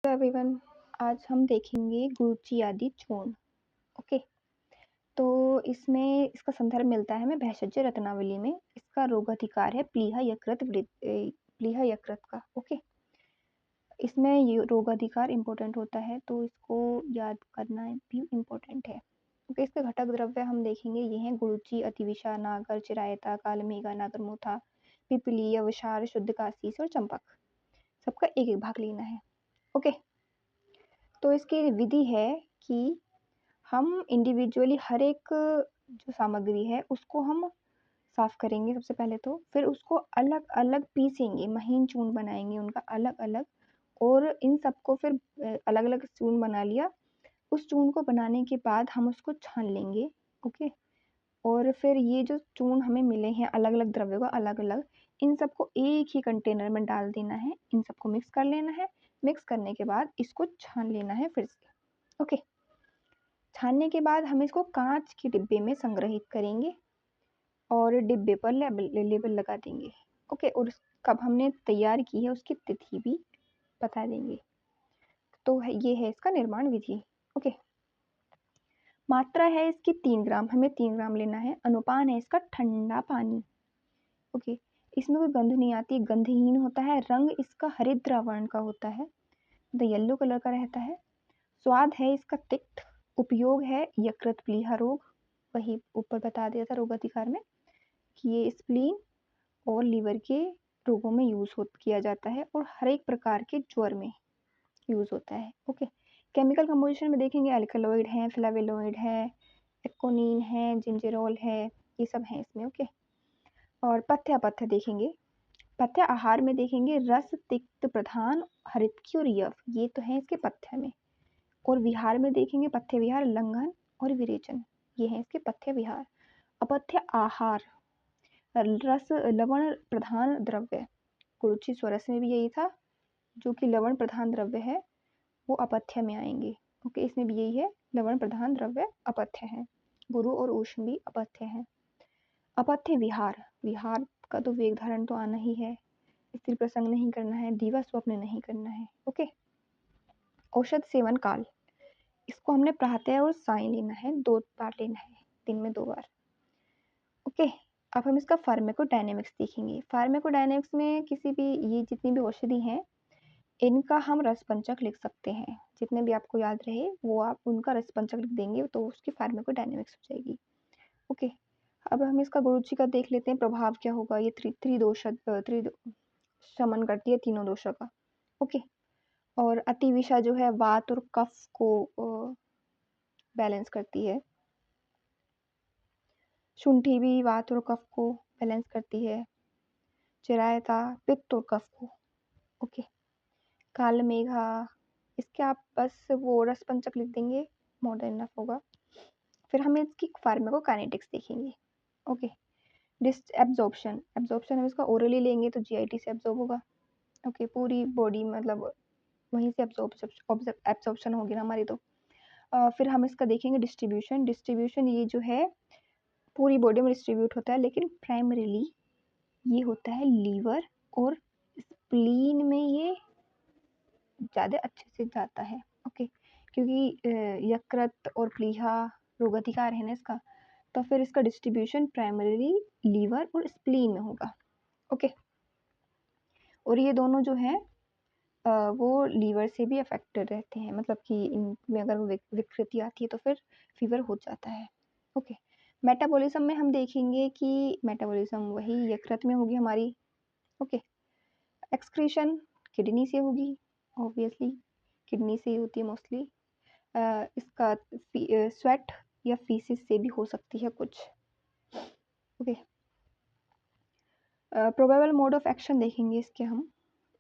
Hello everyone. आज हम देखेंगे गुरुची आदि चूर्ण। ओके, तो इसमें इसका संदर्भ मिलता है हमें भैषज्य रत्नावली में। इसका रोगाधिकार है प्लीहा यकृत का। ओके, इसमें ये रोगाधिकार इम्पोर्टेंट होता है तो इसको याद करना भी इम्पोर्टेंट है। ओके, इसके घटक द्रव्य हम देखेंगे ये हैं गुरुची, अतिविषा, नागर, चिरायता, कालमेघा, नागरमोथा, पिपली, अवसार, शुद्ध काशीस और चंपक। सबका एक एक भाग लेना है। ओके, तो इसकी विधि है कि हम इंडिविजुअली हर एक जो सामग्री है उसको हम साफ करेंगे सबसे पहले, तो फिर उसको अलग अलग पीसेंगे, महीन चूर्ण बनाएंगे उनका अलग अलग। और इन सबको फिर अलग अलग चूर्ण बना लिया। उस चूर्ण को बनाने के बाद हम उसको छान लेंगे। ओके, और फिर ये जो चूर्ण हमें मिले हैं अलग अलग द्रव्यों का अलग अलग, इन सबको एक ही कंटेनर में डाल देना है, इन सबको मिक्स कर लेना है। मिक्स करने के बाद इसको छान लेना है फिर से। ओके, छानने के बाद हम इसको कांच के डिब्बे में संग्रहित करेंगे और डिब्बे पर लेबल लगा देंगे। ओके, और कब हमने तैयार की है उसकी तिथि भी बता देंगे। तो ये है इसका निर्माण विधि। ओके, मात्रा है इसकी 3 ग्राम, हमें 3 ग्राम लेना है। अनुपान है इसका ठंडा पानी। ओके, इसमें कोई गंध नहीं आती, गंधहीन होता है। रंग इसका हरिद्रा वर्ण का होता है, द येलो कलर का रहता है। स्वाद है इसका तिक्त। उपयोग है यकृत प्लीहा रोग, वही ऊपर बता दिया था रोगाधिकार में कि ये स्प्लीन और लीवर के रोगों में किया जाता है और हर एक प्रकार के ज्वर में यूज़ होता है। ओके, केमिकल कंपोजिशन में देखेंगे अल्कलॉइड है, फ्लावेलॉइड है, एकोनिन है, जिंजेरोल है, ये सब हैं इसमें। ओके, और पथ्य अपथ्य देखेंगे। पथ्य आहार में देखेंगे रस, तिक्त, प्रधान, हरितकी और यव, ये तो है इसके पथ्य में। और विहार में देखेंगे पथ्य विहार, लंघन और विरेचन, ये है इसके पथ्य विहार। अपथ्य आहार रस, लवण प्रधान द्रव्य, कुरुचि स्वरस में भी यही था, जो कि लवण प्रधान द्रव्य है वो अपथ्य में आएंगे। ओके, इसमें भी यही है, लवण प्रधान द्रव्य अपथ्य है। गुरु और ऊष्म भी अपथ्य है। अपथ्य विहार, विहार का तो वेग धारण तो आना ही है, स्त्री प्रसंग नहीं करना है, दीवा स्वप्न नहीं करना है। ओके, औषध सेवन काल, इसको हमने प्रातः और सायं लेना है, 2 बार लेना है, दिन में 2 बार। ओके, अब हम इसका फार्माकोडायनेमिक्स देखेंगे। फार्माकोडायनेमिक्स में किसी भी ये जितनी भी औषधि हैं इनका हम रसपंचक लिख सकते हैं, जितने भी आपको याद रहे वो आप उनका रसपंचक लिख देंगे तो उसकी फार्माकोडायनेमिक्स हो जाएगी। ओके, अब हम इसका गुरुची का देख लेते हैं प्रभाव क्या होगा। ये शमन करती है तीनों दोषों का। ओके, और अतिविषा जो है वात और कफ को बैलेंस करती है। शुंठी भी वात और कफ को बैलेंस करती है। चिरायता पित्त और कफ को। ओके, कालमेघा, इसके आप बस वो रसपंचक लिख देंगे, मोर देन इनफ होगा। फिर हम इसकी फार्माकोकाइनेटिक्स देखेंगे। ओके, एब्जॉर्प्शन, एब्जॉर्प्शन हम इसका ओरली लेंगे तो जीआईटी से एब्जॉर्ब होगा। ओके, पूरी बॉडी मतलब वहीं से एब्जॉर्प्शन होगी ना हमारी। तो फिर हम इसका देखेंगे डिस्ट्रीब्यूशन। डिस्ट्रीब्यूशन ये जो है पूरी बॉडी में डिस्ट्रीब्यूट होता है, लेकिन प्राइमरीली ये होता है लीवर और स्प्लीन में ये ज़्यादा अच्छे से जाता है। ओके, क्योंकि यकृत और प्लीहा रोगाधिकार है ना इसका, तो फिर इसका डिस्ट्रीब्यूशन प्राइमरीली लीवर और स्प्लीन में होगा। ओके, और ये दोनों जो हैं वो लीवर से भी अफेक्टेड रहते हैं, मतलब कि इनमें अगर विकृति आती है तो फिर फीवर हो जाता है। ओके, मेटाबॉलिज्म में हम देखेंगे कि मेटाबॉलिज्म वही यकृत में होगी हमारी। ओके, एक्सक्रीशन किडनी से होगी, ऑब्वियसली किडनी से ही होती है मोस्टली। इसका स्वेट या फीसिस से भी हो सकती है कुछ। Okay, probable mode of action देखेंगे इसके हम।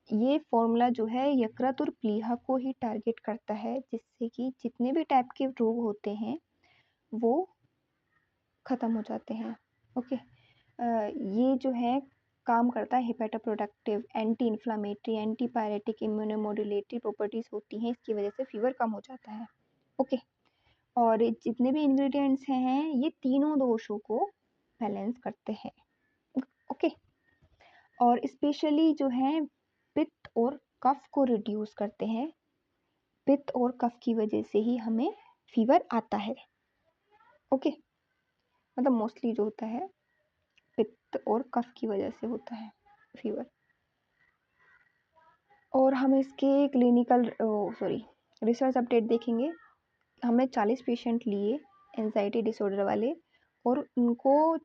ये फॉर्मूला जो है यकृत और प्लीहा को ही टारगेट करता है, जिससे कि जितने भी टाइप के रोग होते हैं वो ख़त्म हो जाते हैं। ओके, ये जो है काम करता है hepatoprotective, anti inflammatory, antipyretic, immunomodulatory properties होती हैं, इसकी वजह से फीवर कम हो जाता है। ओके, और जितने भी इंग्रेडिएंट्स हैं ये तीनों दोषों को बैलेंस करते हैं। ओके, और स्पेशली जो है पित्त और कफ को रिड्यूस करते हैं, पित्त और कफ की वजह से ही हमें फीवर आता है। ओके, मतलब मोस्टली जो होता है पित्त और कफ की वजह से होता है फीवर। और हम इसके रिसर्च अपडेट देखेंगे। हमने 40 पेशेंट लिए एंजाइटी डिसऑर्डर वाले, और उनको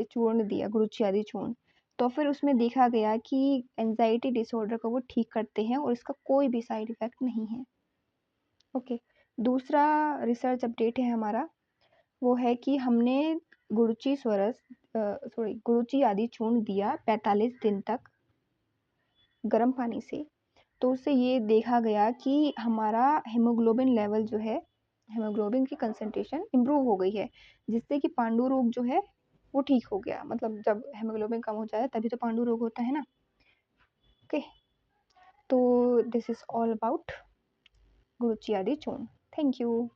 चूर्ण दिया, गुरुची आदि चूर्ण। तो फिर उसमें देखा गया कि एंजाइटी डिसऑर्डर को वो ठीक करते हैं और इसका कोई भी साइड इफेक्ट नहीं है। ओके, दूसरा रिसर्च अपडेट है हमारा, वो है कि हमने गुरुची आदि चूर्ण दिया 45 दिन तक गर्म पानी से। तो उससे ये देखा गया कि हमारा हीमोग्लोबिन लेवल जो है, हीमोग्लोबिन की कंसंट्रेशन इम्प्रूव हो गई है, जिससे कि पांडु रोग जो है वो ठीक हो गया। मतलब जब हीमोग्लोबिन कम हो जाए तभी तो पांडु रोग होता है ना। ओके, तो दिस इज ऑल अबाउट गुरुची आदि चूर्ण। Thank you.